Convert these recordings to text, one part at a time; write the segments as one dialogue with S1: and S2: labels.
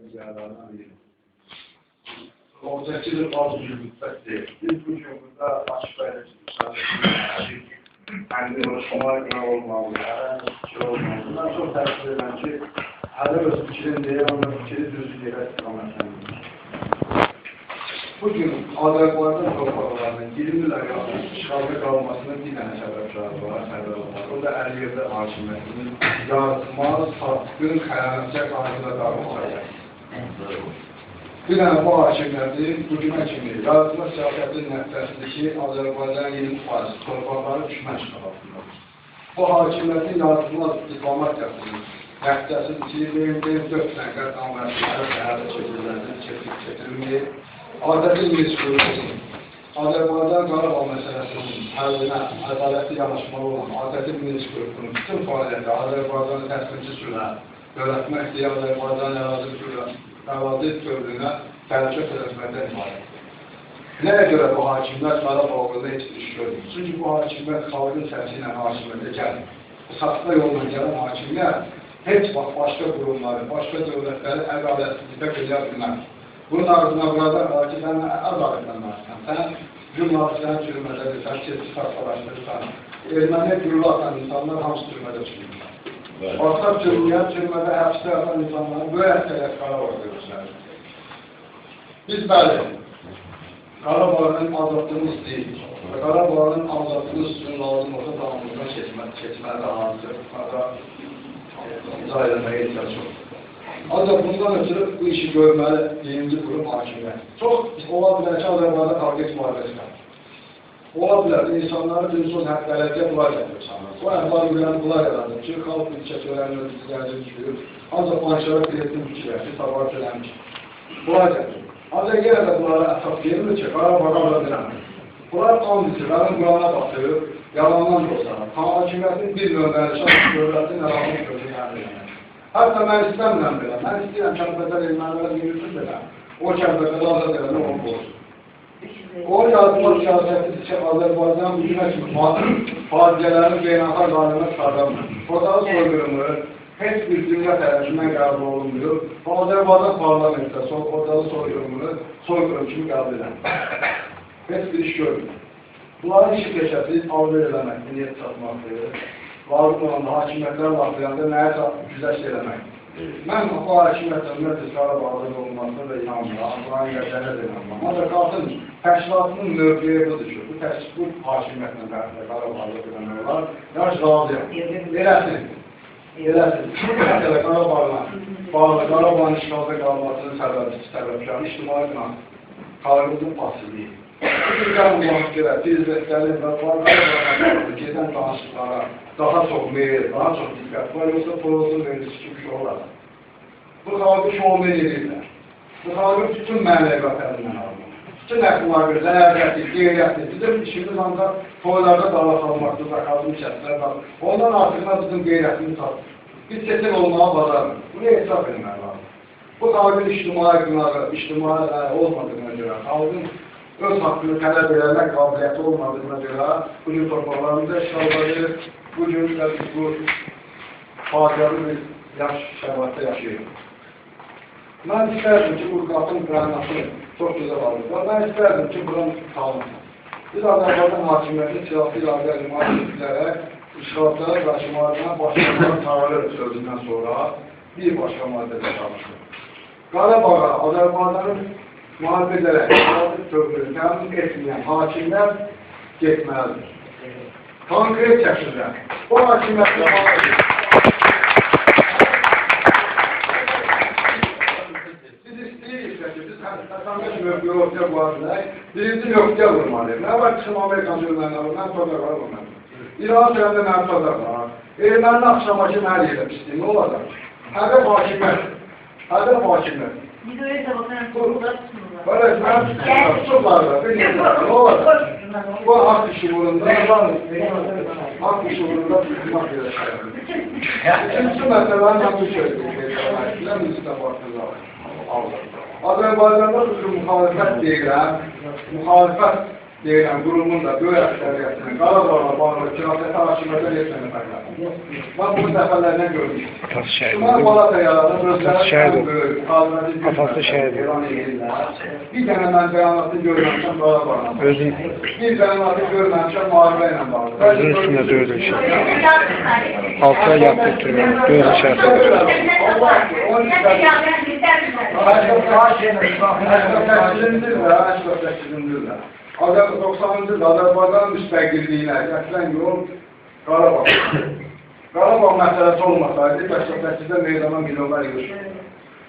S1: ricələrdən biri. Objektiv az bir müddət deyil. Biz bu gün burada açıq bəyləşdik. Həndə şoma görə olmalı, hər şey olmalı. Bundan çox təəssüf edirəm ki, hələ öz fikrin deyil, amma fikri düzgün yerə istiqamətləndirir. Bugün Azərbaycan torpaqlarının 20 il əvvəl işğalda qalmasının bir dənə səbəbkarı var. O da Əliyevdə hakimiyyətinin yaratılmaz, satqın, xəyanətçə qarşıda qalması. Bir dənə bu hakimiyyəti bugünə kimi yaratılma siyasətinin nəticəsidir ki, Azərbaycan 20% torpaqları düşmən çıxartılır. Bu hakimiyyətin yaratılmaz diplomatiyasının nəticəsidir ki, 4 sənqət anlaşmaları şəhərdə çəkilməyir. Adətin meçhulluğunun, Azərbaycan Qarabağ məsələsinin həllinə ədalətli yanaşmalı olan adətin meçhulluğunun bütün fəaliyyəti Azərbaycanı təslimçi sürən, öyrətmək deyə Azərbaycan ərazi dövlünə tərkib etməkdən ibarət. Nəyə görə bu hakimlər Qarabağ uğrunda heç bir iş görmür? Çünki bu hakimlər xalqın səsi ilə hakimiyyətə gəlir. Saxta yolla gələn hakimlər heç vaxt başqa qurumları, başqa dövlətləri ədalətsizlikə qeyə bilməz. Bunun arasında burada var ki, sən ədalətlə varsan, sən cümlaçıdan cürmədədirsən, keçi saxtalaşdırırsan. Erməni gürlü atan insanlar hamısı cürmədə çıxırlar. Orta cürmədə həbsdə atan insanların böyük əksəriyyət Qarabağ görürsünüz. Biz bəli, Qarabağın azadlığını istəyirik. Qarabağın azadlığı üçün lazım olsa davamlılıqdan keçməli hazır. İzah edilməyə ehtiyac yoxdur. Ancaq bundan ötürü bu işi görməli birinci qurum hakimiyyət. Çox ola bilər ki, Azərbaycan xalq müharibəsinə. Ola bilər ki, insanları ünsuz həqqələkə bunlar gətirir sanır. O əhval bilən bunlar yaradır ki, xalq ülkə görənlər izləyəcək düşürür. Ancaq Banşara Biletin fikirlər ki, tabar gəlmiş. Bunlar gətirir. Ancaq yenə də bunlara əsas verilmir ki, Qarabağa öldürəndir. Bunlar qanunçilərin Qurana batır, yalandan dostlar. Hakimiyyətin bir növbəli şans dövlətin əlamət gözü gəlmir. Hətta mən istəmirəm belə, mən istəyirəm Kərbətər ermənilərə yürüsün belə, o Kərbətər azad edəndə onu boğulsun. O yaratma siyasətidir ki, Azərbaycan bugünə kimi faciələrin beynəlxalq aləmə çıxardanmır. Fotoğraf soyqırımı heç bir dünya tərəfindən qəbul olunmuyor. Azərbaycan parlamentdə fotoğraf soyqırımını soyqırım kimi qəbul edəmir. Heç bir iş görmür. Bunların işi peşəsi alver eləmək, niyyət çatmaqdır. Varlıq olan hakimiyyətlər vaxtlarında nəyəsə güzəşt eləmək. Mən bu hakimiyyətlə ümumiyyətlə Qarabağda olmasına da inanmıram, Allah'ın gələcəyinə də inanmıram. Ancaq qalsın, təşkilatının mövqeyi budur ki, bu hakimiyyətlə Qarabağda bilənlər var. Yaş razıyam, eləsin. Məsələ Qarabağla bağlı, Qarabağın işğalda qalmasının səbəbkarı ictimai qınağı, xalqımızın pasivliyi. Türklərin vaxt görə, prezidentlərin və Qarabağın gedən danışıqlara daha çox meyil, daha çox diqqət var, yoxsa prozun verisi kimi şey olar. Bu xalqı şovmen edirlər. Bu xalqı bütün mənəviyyətlərindən alır. Bütün əqlları, zəhərləti, qeyriyyəti, bizim işimiz ancaq toylarda dava salmaqdır, zakazını kəslər var. Ondan artıqına bizim qeyriyyətini satır. Biz seçil olmağa bacarmır. Bunu hesab etmək lazım. Bu xalqın ictimai qınağı, ictimai olmadığına görə, xalqın öz haqqını tələb eləmək qabiliyyəti olmadığına görə bugün torpaqlarımızda işğalları, bugün bu faciəli bir şəraitdə yaşayırıq. Mən istərdim ki, bu qatın qaynasını çox gözəl alır. Mən istərdim ki, buranın qalmasın. Biz Azərbaycan hakimiyyəti silahlı ilarə müharibələrək işğalçılara qarşı müharibədən başlayan tarih sözündən sonra bir başqa maddədə çalışır. Qarabağa, Azərbaycanın müharibələrə işğalçı dövlünü təmin etməyən hakimlər getməlidir. Konkret şəkildə bu hakimiyyətlə biz istəyiriksə ki, biz həsənləş mövqeyi ortaya qoyarıq, birinci mövqeyə vurmalıyıq. Nə var ki, Amerikan dövlənləri, mən tozaqlar vurmalıyım. İran səhəndə mənim tozaqlar. Ermənin axşamaki hər yerə pisliyi, nə olacaq? Hədəf hakimiyyət.
S2: Videoya da bakarak doğrular tutunurlar.
S1: Böyle ben tutunlarla, ne olacak? Bu hak işi uğrunda, hak işi uğrunda tutmak gerekiyor. İkinci meselenin yanlış söylediğim Azerbaycan'da muhalefet deyirəm, muhalefet deyilən qurumun da böyük əksəriyyətinin Qarabağla bağlı siyasəti hakimiyyətə yetkəni fərqlədir. Mən bunu dəfələrlə görmüşəm. Şimal Balata yaradan özləri böyük,
S3: Atası şəhid.
S1: Bir dənə mən bəyanatı görməmişəm Qarabağla. Bir bəyanatı görməmişəm müharibə ilə bağlı.
S3: Özünün üstündə döyülür. Altıya yaptı türməni, döyülür
S1: şəhərdə. 90-cı ildə Azərbaycan müstəqilliyinə gətirən yol Qarabağ. Qarabağ məsələsi olmasaydı, 88-də meydana milyonlar yığışır.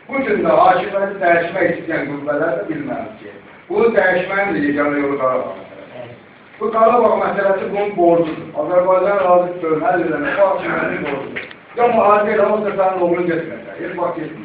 S1: Bu gün də hakimiyyəti dəyişmək istəyən qüvvələr də bilməlidir ki, bunu dəyişməyin də yeganə yolu Qarabağ məsələsi. Bu Qarabağ məsələsi bunun borcudur. Azərbaycan razı deyil, həll edəmək, bu hakimiyyətin borcudur. Ya müharibə elə olsa sənin oğlun getməyəcək, heç vaxt getməyəcək.